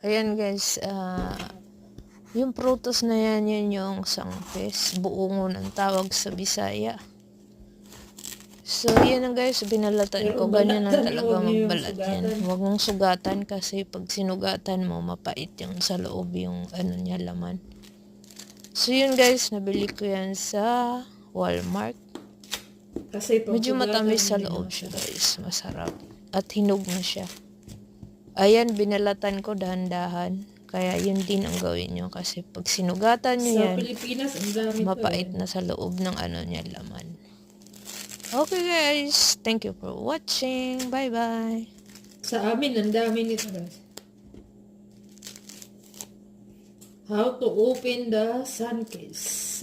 Ayan guys, yung prutas na yan, yun yung sangkes. Buongon ang tawag sa Bisaya. So, yan ang guys, binalatan ko. Ganyan ang talaga magbalat yan. Huwag mong sugatan kasi pag sinugatan mo, mapait yung sa loob yung ano niya, laman. So, yun guys, nabili ko yan sa Walmart. Kasi Medyo matamis sa loob siya guys. Masarap. At hinog na siya. Ayan, binalatan ko dahan-dahan. Kaya yun din ang gawin nyo. Kasi pag sinugatan nyo sa yan, Pilipinas, ang dami mapait to, na sa loob ng ano niya, laman. Okay guys, thank you for watching. Bye-bye. Sa amin, ang dami nito guys. How to open the sun case.